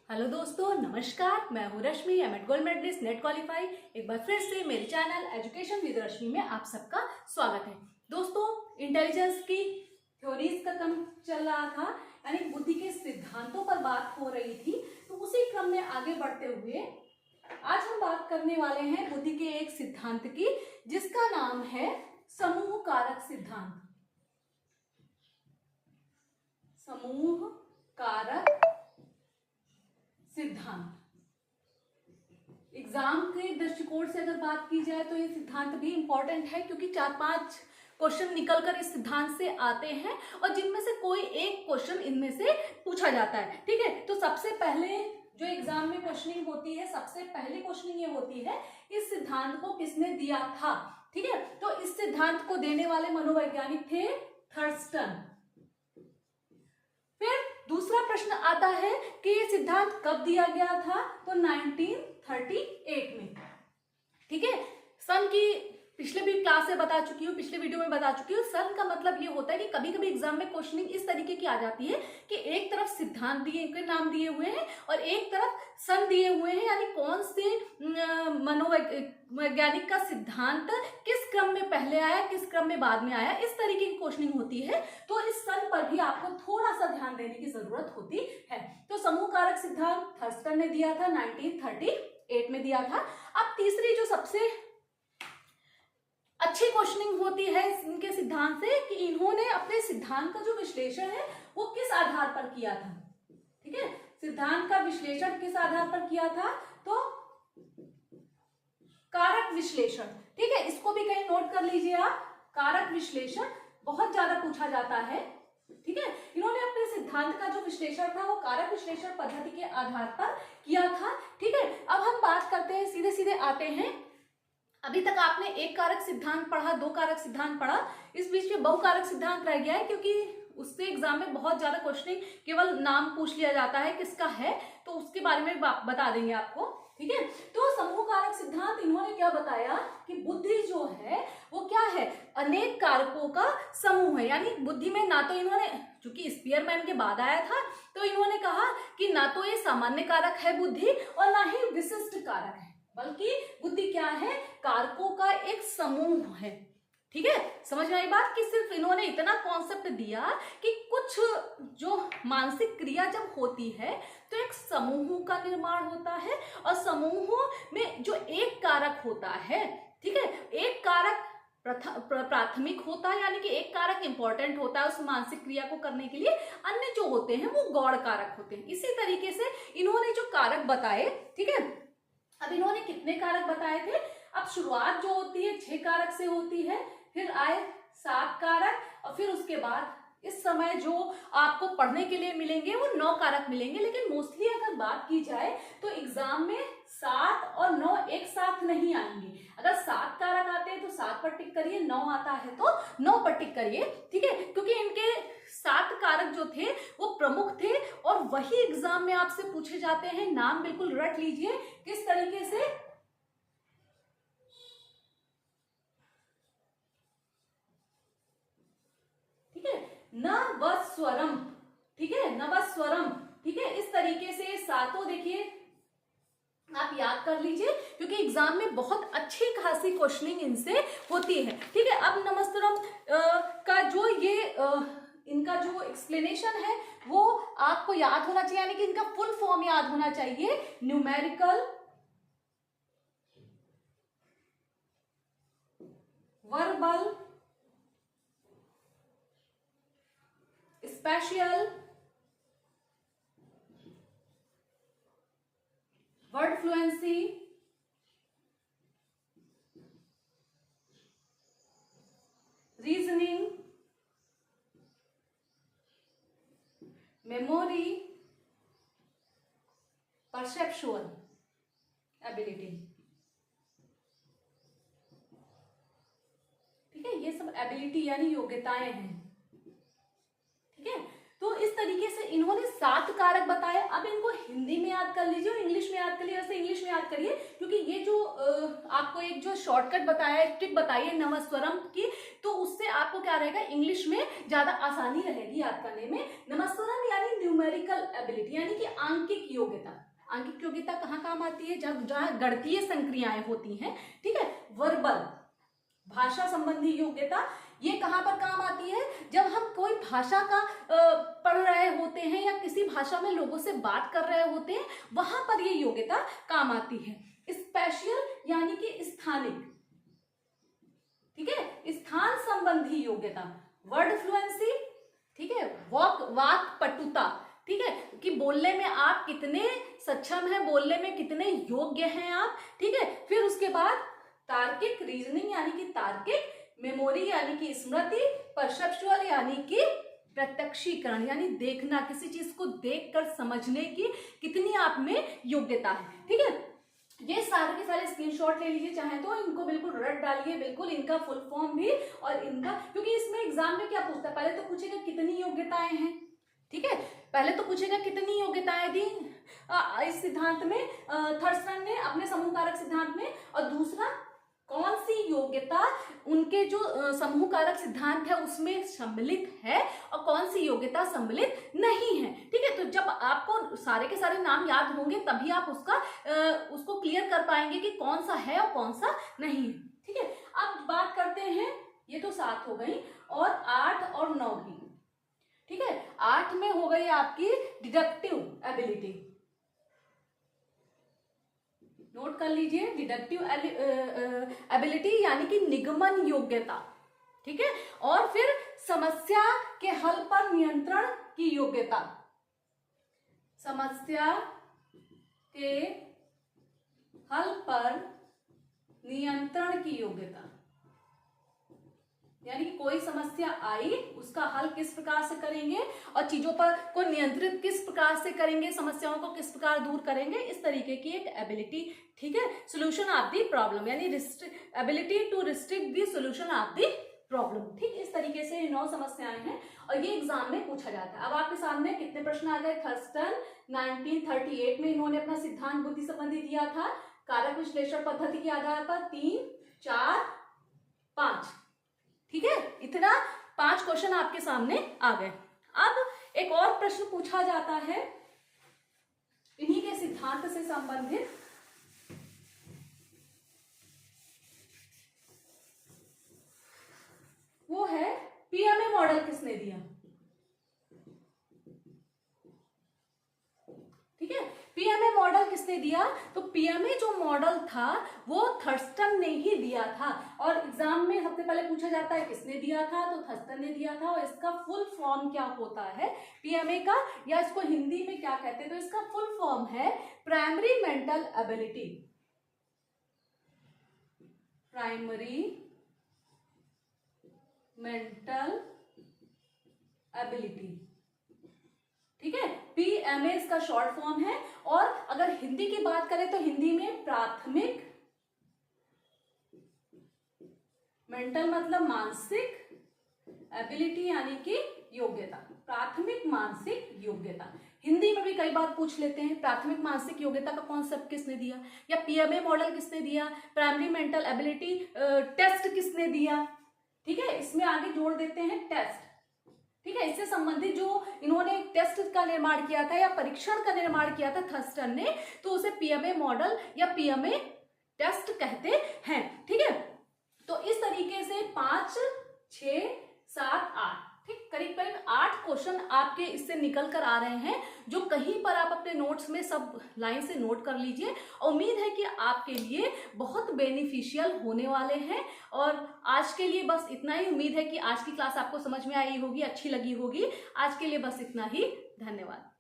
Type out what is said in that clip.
Hello दोस्तों, नमस्कार। मैं हूँ Rashmi, M Ed gold medalist, NET qualify. एक बार फिर से मेरे चैनल एजुकेशन विद रश्मि में आप सबका स्वागत है। दोस्तों, इंटेलिजेंस की थ्योरीज का क्रम चल रहा था, यानी बुद्धि के सिद्धांतों पर बात हो रही थी। तो उसी क्रम में आगे बढ़ते हुए आज हम बात करने वाले हैं बुद्धि के एक सिद्धांत की, जिसका नाम है समूह कारक सिद्धांत। समूह कारक सिद्धांत। एग्जाम के दृष्टिकोण से अगर बात की जाए तो ये सिद्धांत भी इंपॉर्टेंट है, क्योंकि 4-5 क्वेश्चन निकलकर इस सिद्धांत से आते हैं और जिनमें से कोई एक क्वेश्चन इनमें से पूछा जाता है। ठीक है, तो सबसे पहले जो एग्जाम में क्वेश्चनिंग होती है, सबसे पहले क्वेश्चनिंग ये होती है, इस सिद्धांत को किसने दिया था। ठीक है, तो इस सिद्धांत को देने वाले मनोवैज्ञानिक थे थर्स्टन। फिर दूसरा प्रश्न आता है कि ये सिद्धांत कब दिया गया था, तो 1938 में। ठीक है, सन की पिछले भी क्लास में बता चुकी हूँ, पिछले वीडियो में बता चुकी हूँ। सन का मतलब ये होता है कि कभी कभी एग्जाम में क्वेश्चनिंग इस तरीके की आ जाती है कि एक तरफ सिद्धांत दिए के नाम दिए हुए हैं और एक तरफ सन दिए हुए हैं, यानी कौन से मनोवैज्ञानिक का सिद्धांत किस क्रम में पहले आया, किस क्रम में बाद में आया, इस तरीके की क्वेश्चनिंग होती है। तो इस सन पर भी आपको थोड़ा सा ध्यान देने की जरूरत होती है। तो समूह कारक सिद्धांत थर्स्टन ने दिया था, 1938 में दिया था। अब तीसरी जो सबसे अच्छी क्वेश्चनिंग होती है इनके सिद्धांत से कि इन्होंने अपने सिद्धांत का जो विश्लेषण है वो किस आधार पर किया था। ठीक है, सिद्धांत का विश्लेषण किस आधार पर किया था, तो कारक विश्लेषण। ठीक है, इसको भी कहीं नोट कर लीजिए आप। कारक विश्लेषण बहुत ज्यादा पूछा जाता है। ठीक है, इन्होंने अपने सिद्धांत का जो विश्लेषण था वो कारक विश्लेषण पद्धति के आधार पर किया था। ठीक है, अब हम बात करते हैं, सीधे सीधे आते हैं। अभी तक आपने एक कारक सिद्धांत पढ़ा, दो कारक सिद्धांत पढ़ा, इस बीच में बहुकारक सिद्धांत रह गया है, क्योंकि उससे एग्जाम में बहुत ज्यादा क्वेश्चनिंग केवल नाम पूछ लिया जाता है किसका है, तो उसके बारे में बता देंगे आपको। ठीक है, तो समूह कारक सिद्धांत इन्होंने क्या बताया कि बुद्धि जो है वो क्या है, अनेक कारकों का समूह है। यानी बुद्धि में ना तो इन्होंने, चूंकि स्पीयरमैन के बाद आया था, तो इन्होंने कहा कि ना तो ये सामान्य कारक है बुद्धि और ना ही विशिष्ट कारक है, बल्कि बुद्धि क्या है, कारकों का एक समूह है। ठीक है, समझ में आई बात कि सिर्फ इन्होंने इतना कॉन्सेप्ट दिया कि कुछ जो मानसिक क्रिया जब होती है तो एक समूह का निर्माण होता है और समूह में जो एक कारक होता है, ठीक है, एक कारक प्राथमिक होता है, यानी कि एक कारक इंपॉर्टेंट होता है उस मानसिक क्रिया को करने के लिए, अन्य जो होते हैं वो गौण कारक होते हैं। इसी तरीके से इन्होंने जो कारक बताए, ठीक है, अब इन्होंने कितने कारक बताए थे। अब शुरुआत जो होती है 6 कारक से होती है, फिर आए 7 कारक और फिर उसके बाद इस समय जो आपको पढ़ने के लिए मिलेंगे वो 9 कारक मिलेंगे। लेकिन मोस्टली अगर बात की जाए तो एग्जाम में 7 और 9 एक साथ नहीं आएंगे। अगर 7 कारक आते हैं तो 7 पर टिक करिए, 9 आता है तो 9 पर टिक करिए। ठीक है, क्योंकि इनके 7 कारक जो थे वो प्रमुख थे और वही एग्जाम में आपसे पूछे जाते हैं। नाम बिल्कुल रट लीजिए किस तरीके से, ठीक है, नवस्वरम। ठीक है, नवस्वरम। ठीक है, इस तरीके से सातों देखिए आप याद कर लीजिए, क्योंकि एग्जाम में बहुत अच्छी खासी क्वेश्चनिंग इनसे होती है। ठीक है, अब नमस्वरम का जो ये इनका जो एक्सप्लेनेशन है वो आपको याद होना चाहिए, यानी कि इनका फुल फॉर्म याद होना चाहिए। Numerical, verbal, spatial, word fluency, reasoning, memory, perceptual ability. ठीक है, ये सब एबिलिटी यानी योग्यताएं हैं। ठीक है, तो इस तरीके से इन्होंने 7 कारक बताए। अब इनको हिंदी में याद कर लीजिए और इंग्लिश में याद कर लीजिए। वैसे इंग्लिश में याद करिए, क्योंकि ये जो आपको एक जो शॉर्टकट बताया है, ट्रिक बताई है नमस्वरम की, तो उससे आपको क्या रहेगा, इंग्लिश में ज्यादा आसानी रहेगी याद करने में। नमस्वरम यानी न्यूमेरिकल एबिलिटी यानी कि आंकिक योग्यता। आंकिक योग्यता कहाँ काम आती है? जब जहाँ गणितीय संक्रियाएं होती हैं, ठीक है। वर्बल भाषा संबंधी योग्यता, ये कहाँ पर काम आती है? जब हम कोई भाषा का पढ़ रहे होते हैं या किसी भाषा में लोगों से बात कर रहे होते हैं, वहां पर ये योग्यता काम आती है। स्पेशल यानी कि स्थानिक, ठीक है, स्थान संबंधी योग्यता। वर्ड फ्लुएंसी, ठीक है, वाक पटुता, ठीक है, कि बोलने में आप कितने सक्षम हैं, बोलने में कितने योग्य हैं आप, ठीक है। फिर उसके बाद तार्किक, रीजनिंग यानी कि तार्किक, मेमोरी यानी कि स्मृति, परसेप्चुअल यानी कि प्रत्यक्षीकरण यानी देखना, किसी चीज को देखकर समझने की कितनी आप में योग्यता है, ठीक है। ये सारे के सारे स्क्रीनशॉट ले लीजिए, चाहे तो इनको बिल्कुल रट डालिए, बिल्कुल इनका फुल फॉर्म भी और इनका, क्योंकि इसमें एग्जाम में क्या पूछता है, पहले तो पूछेगा कितनी योग्यताएं हैं, ठीक है, पहले तो पूछेगा कितनी योग्यताएं दी इस सिद्धांत में थर्स्टन ने अपने समूह कारक सिद्धांत में, और दूसरा कौन सी योग्यता उनके जो समूह कारक सिद्धांत है उसमें सम्मिलित है और कौन सी योग्यता सम्मिलित नहीं है, ठीक है। तो जब आपको सारे के सारे नाम याद होंगे तभी आप उसको क्लियर कर पाएंगे कि कौन सा है और कौन सा नहीं है, ठीक है। अब बात करते हैं, ये तो 7 हो गई, और 8 और 9 की, ठीक है। 8 में हो गई आपकी डिडक्टिव एबिलिटी, नोट कर लीजिए, डिडक्टिव एबिलिटी यानी कि निगमन योग्यता, ठीक है। और फिर समस्या के हल पर नियंत्रण की योग्यता, समस्या के हल पर नियंत्रण की योग्यता, यानी कि कोई समस्या आई उसका हल किस प्रकार से करेंगे और चीजों पर को नियंत्रित किस प्रकार से करेंगे, समस्याओं को किस प्रकार दूर करेंगे, इस तरीके की एक एबिलिटी, ठीक है। सोल्यूशन ऑफ द प्रॉब्लम यानी ability to restrict the solution of the problem, ठीक, इस तरीके से 9 समस्याएं हैं और ये एग्जाम में पूछा जाता है। अब आपके सामने कितने प्रश्न आ गए? थर्स्टन 1938 में इन्होंने अपना सिद्धांत बुद्धि संबंधी दिया था, कारक विश्लेषण पद्धति के आधार पर 3, 4, 5, ठीक है। इतना 5 क्वेश्चन आपके सामने आ गए। अब एक और प्रश्न पूछा जाता है इन्हीं के सिद्धांत से संबंधित, वो है पीएमए मॉडल किसने दिया, ठीक है। पीएमए मॉडल किसने दिया? तो पीएमए जो मॉडल था वो थर्स्टन ने ही दिया था, और एग्जाम में सबसे पहले पूछा जाता है किसने दिया था, तो थर्स्टन ने दिया था। और इसका फुल फॉर्म क्या होता है पीएमए का, या इसको हिंदी में क्या कहते हैं, तो इसका फुल फॉर्म है primary mental ability, primary mental ability, ठीक है। पीएमए इसका शॉर्ट फॉर्म है। और अगर हिंदी की बात करें तो हिंदी में प्राथमिक मेंटल मतलब मानसिक, एबिलिटी यानी कि योग्यता, प्राथमिक मानसिक योग्यता। हिंदी में भी कई बार पूछ लेते हैं प्राथमिक मानसिक योग्यता का कॉन्सेप्ट किसने दिया, या पीएमए मॉडल किसने दिया, प्राइमरी मेंटल एबिलिटी टेस्ट किसने दिया, ठीक है। इसमें आगे जोड़ देते हैं टेस्ट, ठीक है। इससे संबंधित जो इन्होंने एक टेस्ट का निर्माण किया था या परीक्षण का निर्माण किया था थर्स्टन ने, तो उसे पीएमए मॉडल या पीएमए टेस्ट कहते हैं, ठीक है। तो इस तरीके से 5, 6, 7, 8, ठीक, करीब करीब 8 क्वेश्चन आपके इससे निकल कर आ रहे हैं, जो कहीं पर आप अपने नोट्स में सब लाइन से नोट कर लीजिए। उम्मीद है कि आपके लिए बहुत बेनिफिशियल होने वाले हैं। और आज के लिए बस इतना ही। उम्मीद है कि आज की क्लास आपको समझ में आई होगी, अच्छी लगी होगी। आज के लिए बस इतना ही। धन्यवाद।